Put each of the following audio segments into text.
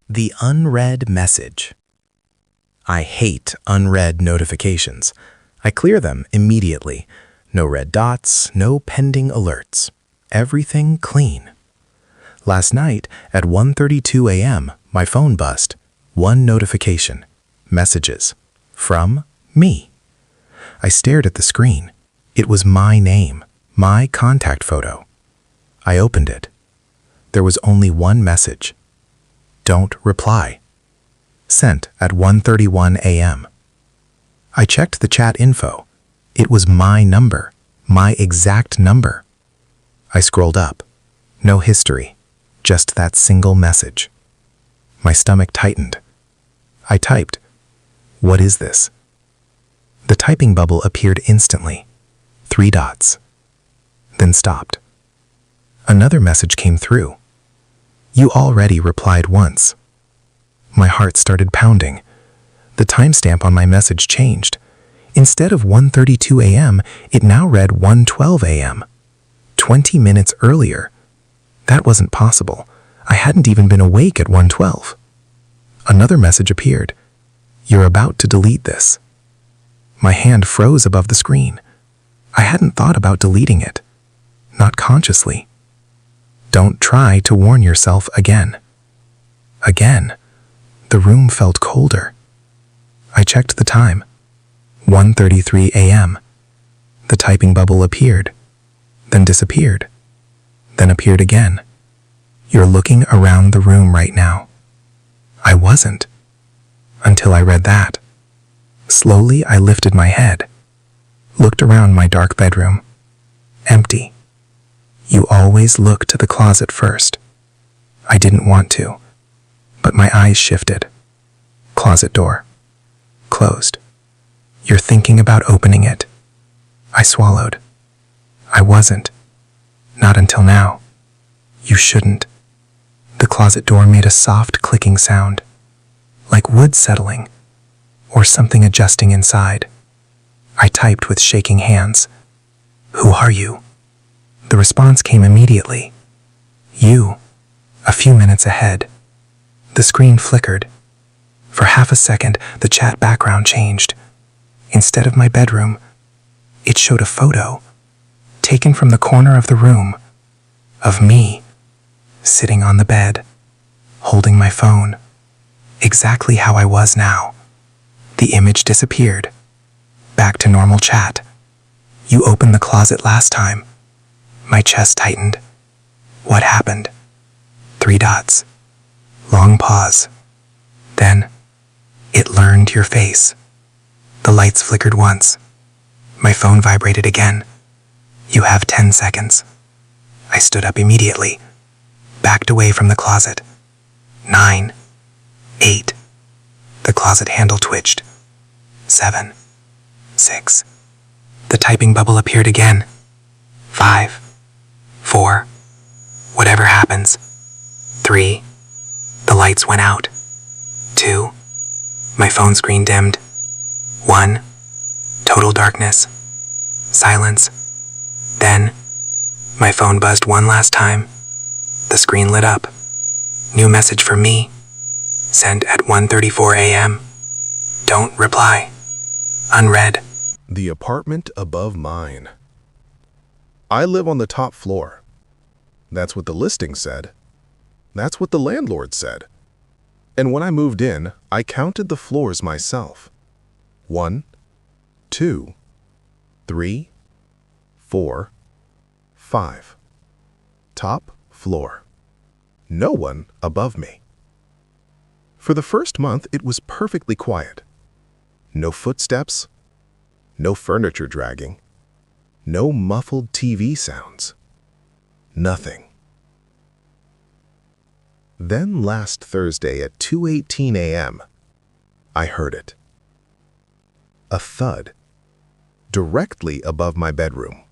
The unread message. I hate unread notifications. I clear them immediately. No red dots, no pending alerts. Everything clean. Last night at 1:32 a.m., my phone buzzed. One notification. Messages. From me. I stared at the screen. It was my name, my contact photo. I opened it. There was only one message. Don't reply. Sent at 1:31 a.m. I checked the chat info. It was my number, my exact number. I scrolled up. No history, just that single message. My stomach tightened. I typed, "What is this?" The typing bubble appeared instantly. 3 dots. Then stopped. Another message came through. You already replied once. My heart started pounding. The timestamp on my message changed. Instead of 1:32 a.m., it now read 1:12 a.m. 20 minutes earlier. That wasn't possible. I hadn't even been awake at 1:12. Another message appeared. You're about to delete this. My hand froze above the screen. I hadn't thought about deleting it. Not consciously. Don't try to warn yourself again. Again. The room felt colder. I checked the time. 1:33 a.m. The typing bubble appeared, then disappeared, then appeared again. You're looking around the room right now. I wasn't. Until I read that. Slowly, I lifted my head, looked around my dark bedroom. Empty. You always look to the closet first. I didn't want to, but my eyes shifted. Closet door. Closed. You're thinking about opening it. I swallowed. I wasn't. Not until now. You shouldn't. The closet door made a soft clicking sound, like wood settling, or something adjusting inside. I typed with shaking hands. Who are you? The response came immediately. You. A few minutes ahead. The screen flickered. For half a second, the chat background changed. Instead of my bedroom, it showed a photo, taken from the corner of the room, of me, sitting on the bed, holding my phone, exactly how I was now. The image disappeared. Back to normal chat. You opened the closet last time. My chest tightened. What happened? 3 dots. Long pause. Then, it learned your face. The lights flickered once. My phone vibrated again. You have 10 seconds. I stood up immediately, backed away from the closet. 9, 8. The closet handle twitched. 7, 6. The typing bubble appeared again. 5, 4. Whatever happens. 3. The lights went out. 2. My phone screen dimmed. 1. Total darkness. Silence. Then, my phone buzzed one last time. The screen lit up. New message for me. Sent at 1:34 a.m. Don't reply. Unread. The apartment above mine. I live on the top floor. That's what the listing said. That's what the landlord said. And when I moved in, I counted the floors myself. 1, 2, 3, 4, 5. Top floor. No one above me. For the first month, it was perfectly quiet. No footsteps, no furniture dragging, no muffled TV sounds. Nothing. Then last Thursday at 2:18 a.m., I heard it. A thud, directly above my bedroom.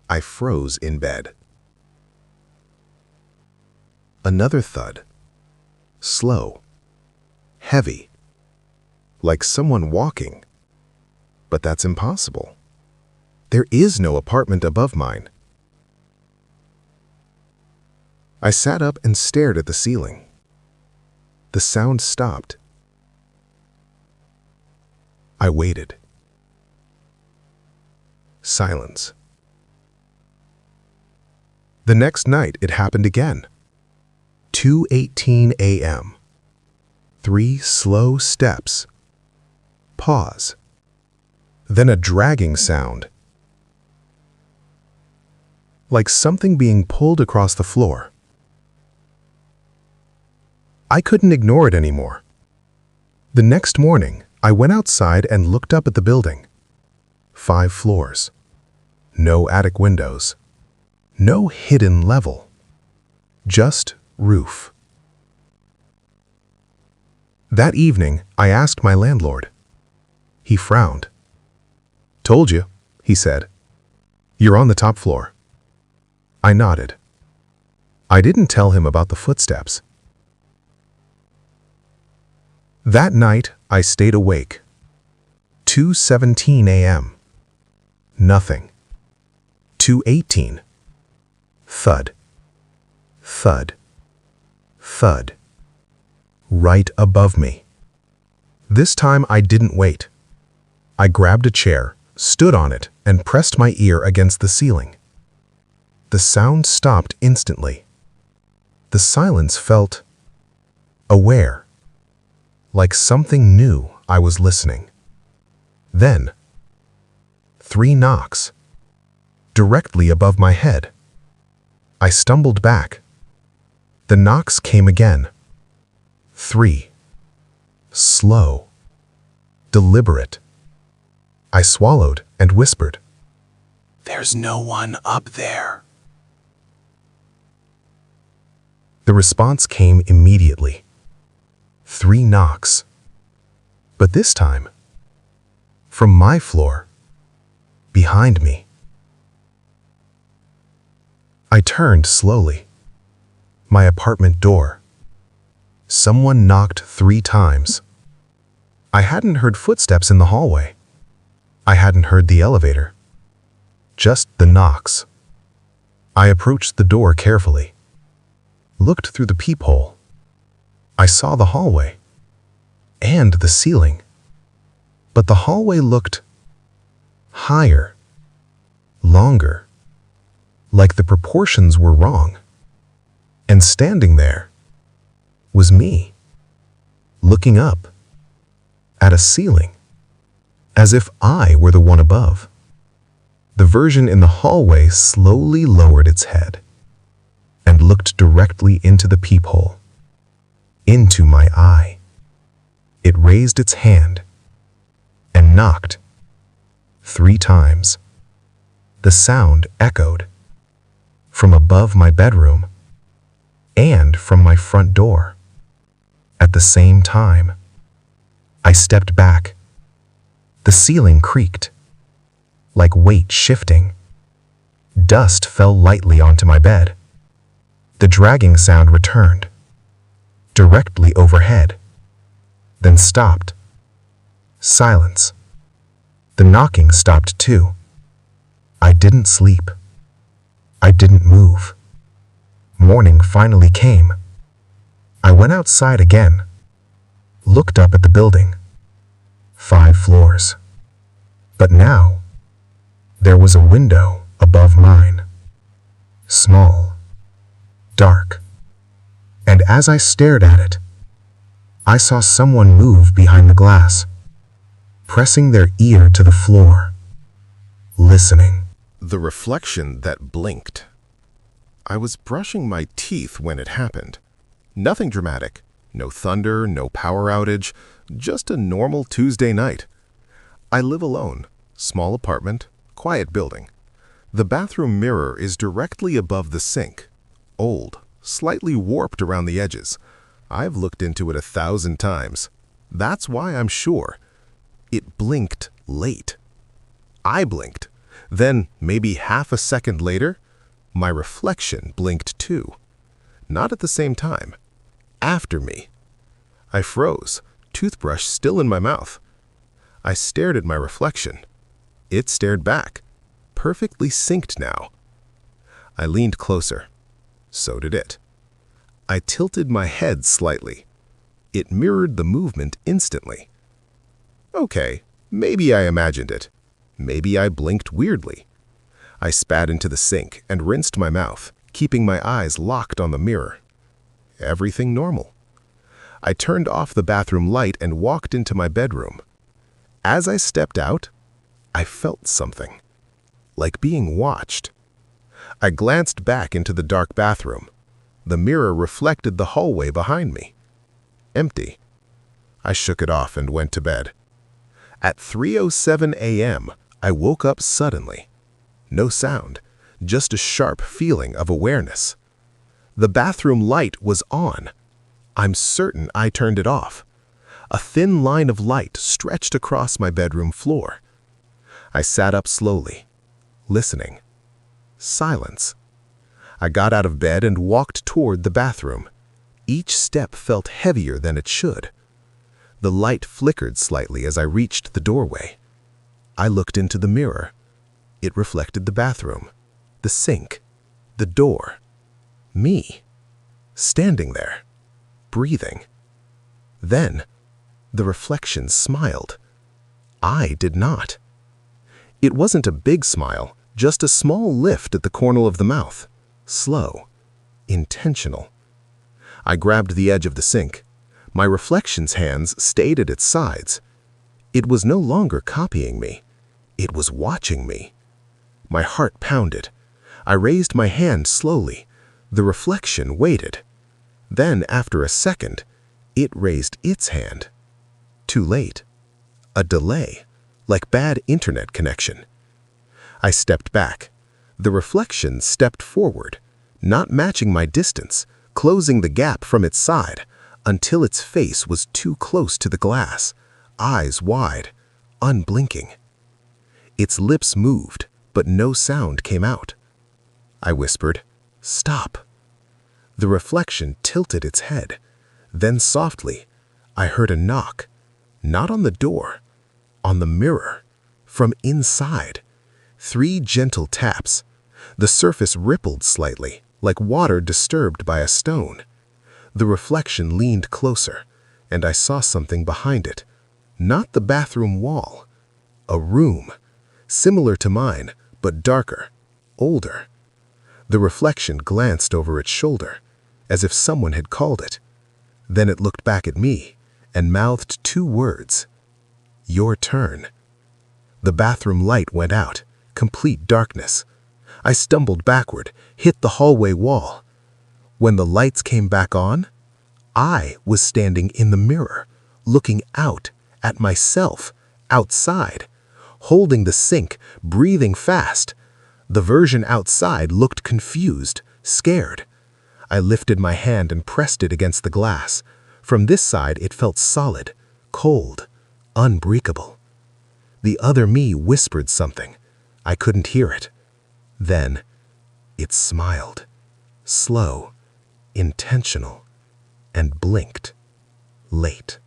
I froze in bed. Another thud, slow, heavy, like someone walking. But that's impossible. There is no apartment above mine. I sat up and stared at the ceiling. The sound stopped. I waited. Silence. The next night, it happened again. 2:18 a.m. 3 slow steps. Pause. Then a dragging sound. Like something being pulled across the floor. I couldn't ignore it anymore. The next morning, I went outside and looked up at the building. 5 floors. No attic windows. No hidden level. Just roof. That evening, I asked my landlord. He frowned. "Told you," he said. "You're on the top floor." I nodded. I didn't tell him about the footsteps. That night, I stayed awake. 2:17 a.m. Nothing. 2:18. Thud. Thud. Thud. Right above me. This time I didn't wait. I grabbed a chair, stood on it, and pressed my ear against the ceiling. The sound stopped instantly. The silence felt aware. Like something knew I was listening. Then, 3 knocks. Directly above my head. I stumbled back. The knocks came again. 3. Slow. Deliberate. I swallowed and whispered, "There's no one up there." The response came immediately. 3 knocks. But this time, from my floor, behind me. I turned slowly. My apartment door. Someone knocked 3 times. I hadn't heard footsteps in the hallway. I hadn't heard the elevator. Just the knocks. I approached the door carefully. Looked through the peephole. I saw the hallway. And the ceiling. But the hallway looked higher. Longer. Like the proportions were wrong. And standing there was me, looking up at a ceiling, as if I were the one above. The version in the hallway slowly lowered its head and looked directly into the peephole, into my eye. It raised its hand and knocked 3 times. The sound echoed from above my bedroom and from my front door. At the same time, I stepped back. The ceiling creaked, like weight shifting. Dust fell lightly onto my bed. The dragging sound returned, directly overhead, then stopped. Silence. The knocking stopped too. I didn't sleep. I didn't move. Morning finally came. I went outside again, looked up at the building. 5 floors. But now, there was a window above mine. Small. Dark. And as I stared at it, I saw someone move behind the glass, pressing their ear to the floor, listening. The reflection that blinked. I was brushing my teeth when it happened. Nothing dramatic. No thunder, no power outage, just a normal Tuesday night. I live alone. Small apartment, quiet building. The bathroom mirror is directly above the sink. Old, slightly warped around the edges. I've looked into it 1,000 times. That's why I'm sure. It blinked late. I blinked. Then, maybe half a second later, my reflection blinked too. Not at the same time. After me. I froze, toothbrush still in my mouth. I stared at my reflection. It stared back, perfectly synced now. I leaned closer. So did it. I tilted my head slightly. It mirrored the movement instantly. Okay, maybe I imagined it. Maybe I blinked weirdly. I spat into the sink and rinsed my mouth, keeping my eyes locked on the mirror. Everything normal. I turned off the bathroom light and walked into my bedroom. As I stepped out, I felt something, like being watched. I glanced back into the dark bathroom. The mirror reflected the hallway behind me. Empty. I shook it off and went to bed. At 3:07 a.m., I woke up suddenly. No sound, just a sharp feeling of awareness. The bathroom light was on. I'm certain I turned it off. A thin line of light stretched across my bedroom floor. I sat up slowly, listening. Silence. I got out of bed and walked toward the bathroom. Each step felt heavier than it should. The light flickered slightly as I reached the doorway. I looked into the mirror. It reflected the bathroom, the sink, the door. Me, standing there, breathing. Then, the reflection smiled. I did not. It wasn't a big smile, just a small lift at the corner of the mouth. Slow, intentional. I grabbed the edge of the sink. My reflection's hands stayed at its sides. It was no longer copying me. It was watching me. My heart pounded. I raised my hand slowly. The reflection waited. Then, after a second, it raised its hand. Too late. A delay, like bad internet connection. I stepped back. The reflection stepped forward, not matching my distance, closing the gap from its side, until its face was too close to the glass, eyes wide, unblinking. Its lips moved, but no sound came out. I whispered, "Stop." The reflection tilted its head. Then softly, I heard a knock, not on the door, on the mirror, from inside. 3 gentle taps. The surface rippled slightly, like water disturbed by a stone. The reflection leaned closer, and I saw something behind it. Not the bathroom wall. A room, similar to mine, but darker, older. The reflection glanced over its shoulder, as if someone had called it. Then it looked back at me and mouthed 2 words. "Your turn." The bathroom light went out, complete darkness. I stumbled backward, hit the hallway wall. When the lights came back on, I was standing in the mirror, looking out at myself, outside, holding the sink, breathing fast. The version outside looked confused, scared. I lifted my hand and pressed it against the glass. From this side, it felt solid, cold, unbreakable. The other me whispered something. I couldn't hear it. Then, it smiled, slow, intentional, and blinked, late.